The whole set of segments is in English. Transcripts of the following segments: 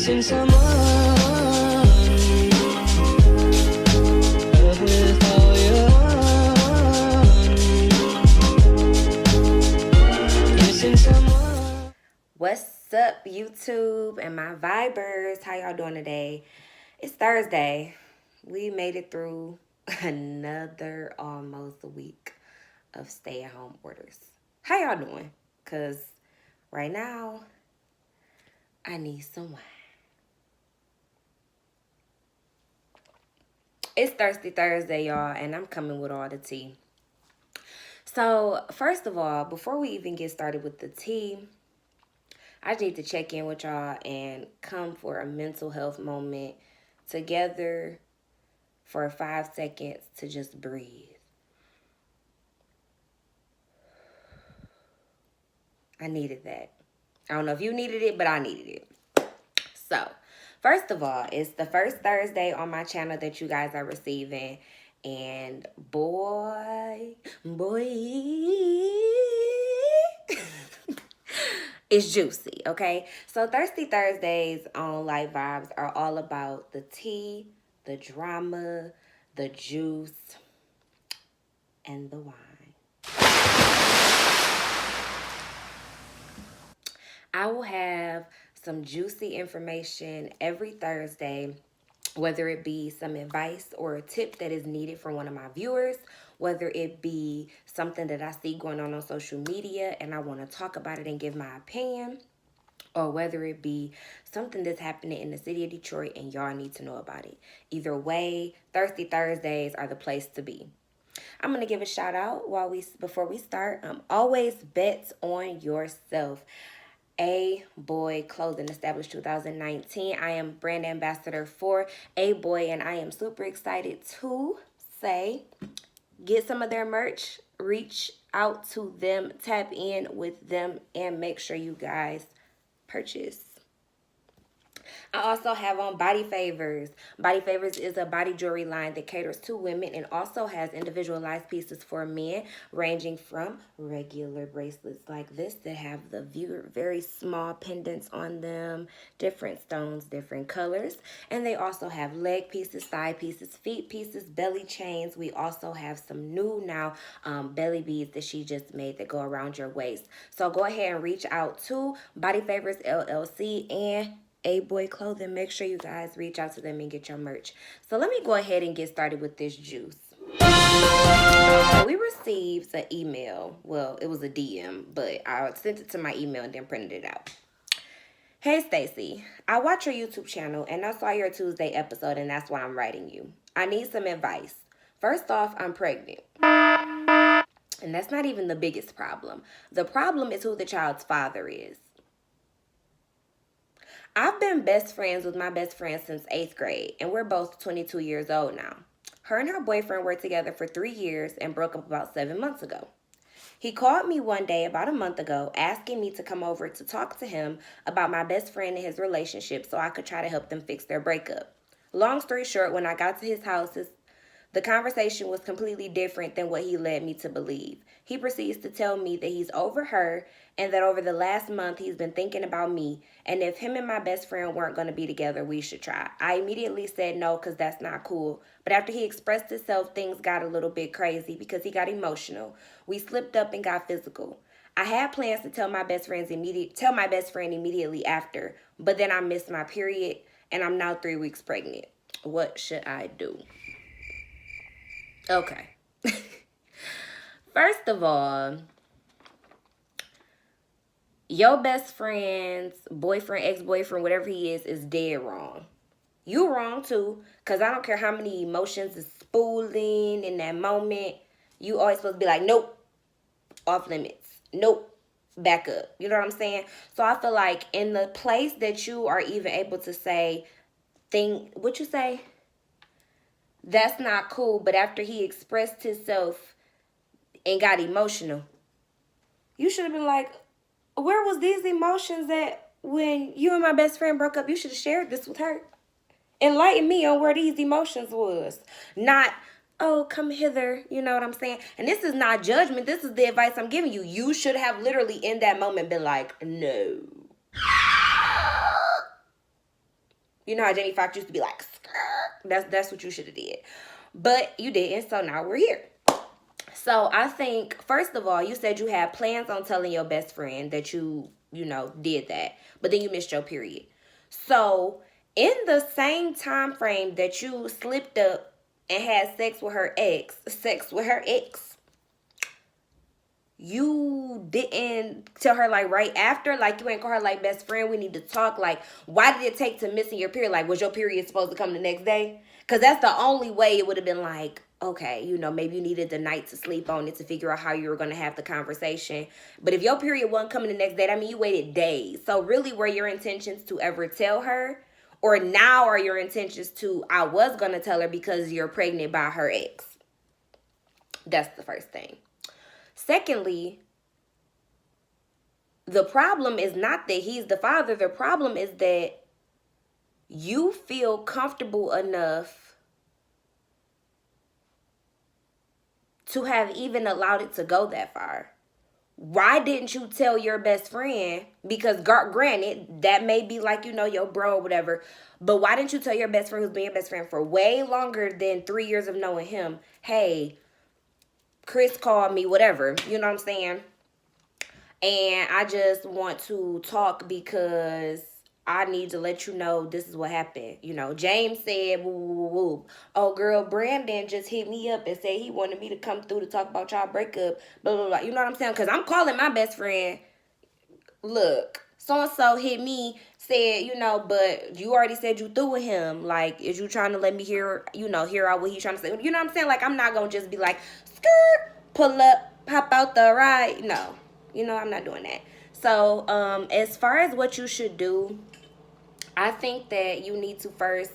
missing someone with all your missing someone. What's up, YouTube and my vibers? How y'all doing today? It's Thursday. We made it through another almost a week of stay-at-home orders. How y'all doing? Because right now, I need some wine. It's Thirsty Thursday, y'all, and I'm coming with all the tea. So, first of all, before we even get started with the tea, I need to check in with y'all and come for a mental health moment together for 5 seconds to just breathe. I needed that. I don't know if you needed it, but I needed it. So, first of all, it's the first Thursday on my channel that you guys are receiving. And boy, it's juicy, okay? So Thirsty Thursdays on Light Vibes are all about the tea, the drama, the juice, and the wine. I will have some juicy information every Thursday, whether it be some advice or a tip that is needed from one of my viewers, whether it be something that I see going on social media and I want to talk about it and give my opinion, or whether it be something that's happening in the city of Detroit and y'all need to know about it. Either way, Thirsty Thursdays are the place to be. I'm going to give a shout out before we start. Always bet on yourself. A Boy Clothing, established 2019. I am brand ambassador for A Boy, and I am super excited to say, get some of their merch, reach out to them, tap in with them, and make sure you guys purchase. I also have on Body Favors. Body Favors is a body jewelry line that caters to women and also has individualized pieces for men, ranging from regular bracelets like this that have the very small pendants on them, different stones, different colors. And they also have leg pieces, thigh pieces, feet pieces, belly chains. We also have some new now belly beads that she just made that go around your waist. So go ahead and reach out to Body Favors LLC and A Boy Clothing. Make sure you guys reach out to them and get your merch. So let me go ahead and get started with this juice. We received an email. Well, it was a DM, but I sent it to my email and then printed it out. Hey, Stacy. I watch your YouTube channel and I saw your Tuesday episode and that's why I'm writing you. I need some advice. First off, I'm pregnant. And that's not even the biggest problem. The problem is who the child's father is. I've been best friends with my best friend since 8th grade, and we're both 22 years old now. Her and her boyfriend were together for 3 years and broke up about 7 months ago. He called me one day about a month ago asking me to come over to talk to him about my best friend and his relationship so I could try to help them fix their breakup. Long story short, when I got to his house, the conversation was completely different than what he led me to believe. He proceeds to tell me that he's over her and that over the last month he's been thinking about me, and if him and my best friend weren't going to be together, we should try. I immediately said no because that's not cool. But after he expressed himself, things got a little bit crazy because he got emotional. We slipped up and got physical. I had plans to tell my best friend immediately after, but then I missed my period and I'm now 3 weeks pregnant. What should I do? Okay. First of all, your best friend's boyfriend, ex-boyfriend, whatever he is dead wrong. You wrong too, because I don't care how many emotions is spooling in that moment. You always supposed to be like, nope, off limits. Nope, back up. You know what I'm saying? So I feel like in the place that you are even able to say, what you say? That's not cool. But after he expressed himself and got emotional, you should have been like, where was these emotions at when you and my best friend broke up? You should have shared this with her. Enlighten me on where these emotions was. Not, oh, come hither. You know what I'm saying? And this is not judgment. This is the advice I'm giving you. You should have literally in that moment been like, no. You know how Jamie Foxx used to be like, Skirt. That's what you should have did. But you didn't, so now we're here. So I think, first of all, you said you had plans on telling your best friend that you did that. But then you missed your period. So in the same time frame that you slipped up and had sex with her ex, you didn't tell her like right after, like you ain't call her like best friend, we need to talk, like why did it take to missing your period? Like was your period supposed to come the next day? Because that's the only way it would have been like, okay, maybe you needed the night to sleep on it to figure out how you were going to have the conversation. But if your period wasn't coming the next day, I mean, you waited days. So really, were your intentions to ever tell her? Or now are your intentions to, I was going to tell her because you're pregnant by her ex? That's the first thing. Secondly, the problem is not that he's the father. The problem is that you feel comfortable enough to have even allowed it to go that far. Why didn't you tell your best friend? Because granted, that may be like, your bro or whatever. But why didn't you tell your best friend who's been your best friend for way longer than 3 years of knowing him, hey, Chris called me, whatever. You know what I'm saying? And I just want to talk because I need to let you know this is what happened. James said, woo, woo, woo. Oh, girl, Brandon just hit me up and said he wanted me to come through to talk about y'all breakup, blah, blah, blah. You know what I'm saying? Because I'm calling my best friend, look, so-and-so hit me, said, but you already said you through with him. Like, is you trying to let me hear out what he's trying to say? You know what I'm saying? Like, I'm not going to just be like, skirt, pull up, hop out the ride. No. I'm not doing that. So, as far as what you should do, I think that you need to first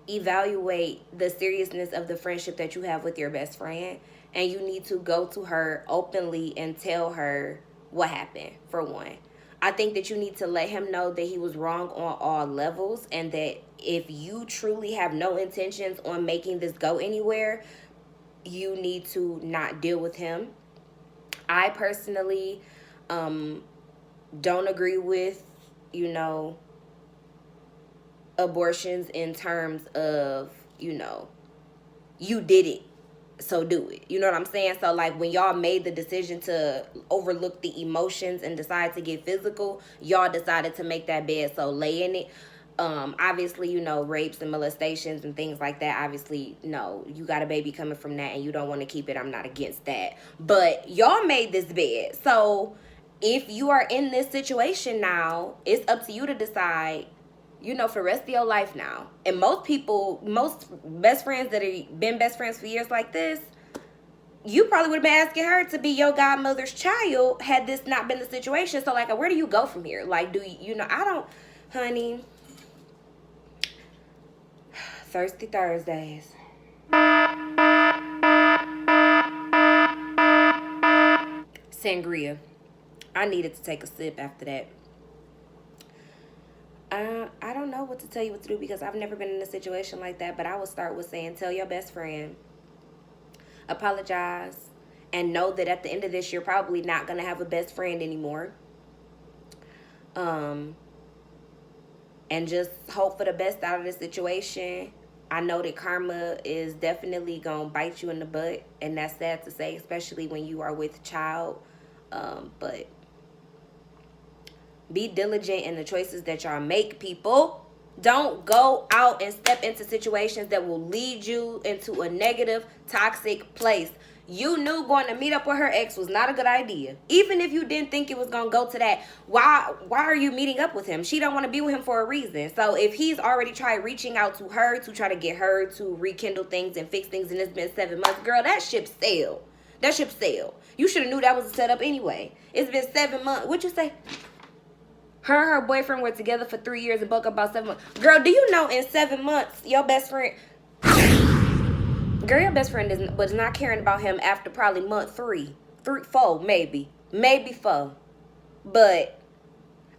evaluate the seriousness of the friendship that you have with your best friend. And you need to go to her openly and tell her what happened, for one. I think that you need to let him know that he was wrong on all levels, and that if you truly have no intentions on making this go anywhere, you need to not deal with him. I personally don't agree with, abortions in terms of, you did it, so do it. You know what I'm saying? So like when y'all made the decision to overlook the emotions and decide to get physical, y'all decided to make that bed, so lay in it. Obviously, rapes and molestations and things like that, obviously, no, you got a baby coming from that and you don't want to keep it. I'm not against that. But y'all made this bed. So if you are in this situation now, it's up to you to decide, for the rest of your life now. And most best friends that have been best friends for years like this, you probably would have been asking her to be your godmother's child had this not been the situation. So, like, where do you go from here? Like, I don't, honey, Thirsty Thursdays. Sangria. I needed to take a sip after that. I don't know what to tell you what to do because I've never been in a situation like that, but I would start with saying, tell your best friend, apologize, and know that at the end of this, you're probably not going to have a best friend anymore. And just hope for the best out of the situation. I know that karma is definitely going to bite you in the butt, and that's sad to say, especially when you are with a child. But be diligent in the choices that y'all make, people. Don't go out and step into situations that will lead you into a negative, toxic place. You knew going to meet up with her ex was not a good idea. Even if you didn't think it was going to go to that, why are you meeting up with him? She don't want to be with him for a reason. So if he's already tried reaching out to her to try to get her to rekindle things and fix things, and it's been 7 months, girl, that ship sailed. That ship sailed. You should have knew that was a setup anyway. It's been 7 months. What'd you say? Her and her boyfriend were together for 3 years and broke up about 7 months. Girl, do you know in 7 months, your best friend... Girl, your best friend was not caring about him after probably month 3, 4, maybe 4. But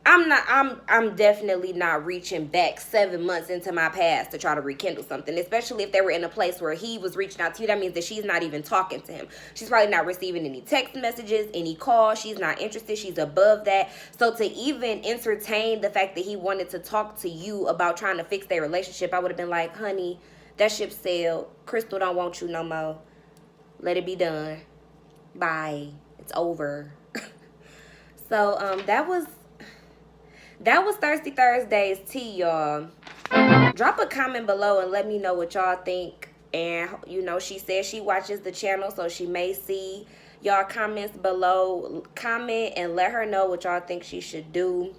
I'm definitely not reaching back 7 months into my past to try to rekindle something, especially if they were in a place where he was reaching out to you. That means that she's not even talking to him. She's probably not receiving any text messages, any calls. She's not interested. She's above that. So to even entertain the fact that he wanted to talk to you about trying to fix their relationship, I would have been like, honey, that ship sailed. Crystal don't want you no more. Let it be done. Bye. It's over. So that was Thirsty Thursday's tea, y'all. Drop a comment below and let me know what y'all think. And, you know, she says she watches the channel, so she may see y'all comments below. Comment and let her know what y'all think she should do.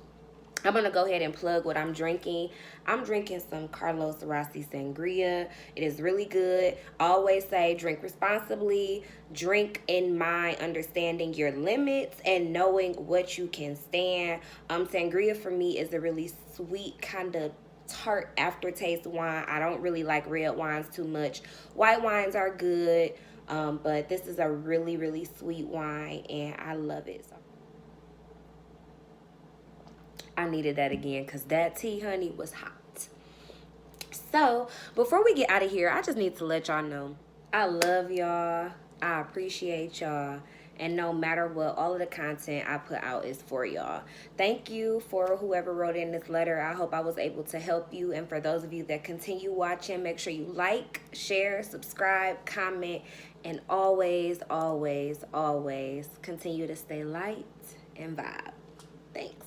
I'm going to go ahead and plug what I'm drinking. I'm drinking some Carlos Rossi Sangria. It is really good. Always say drink responsibly. Drink in mind, understanding your limits and knowing what you can stand. Sangria for me is a really sweet kind of tart aftertaste wine. I don't really like red wines too much. White wines are good, but this is a really, really sweet wine and I love it. So I needed that again because that tea, honey, was hot. So before we get out of here, I just need to let y'all know I love y'all. I appreciate y'all. And no matter what, all of the content I put out is for y'all. Thank you for whoever wrote in this letter. I hope I was able to help you. And for those of you that continue watching, make sure you like, share, subscribe, comment, and always, always, always continue to stay light and vibe. Thanks.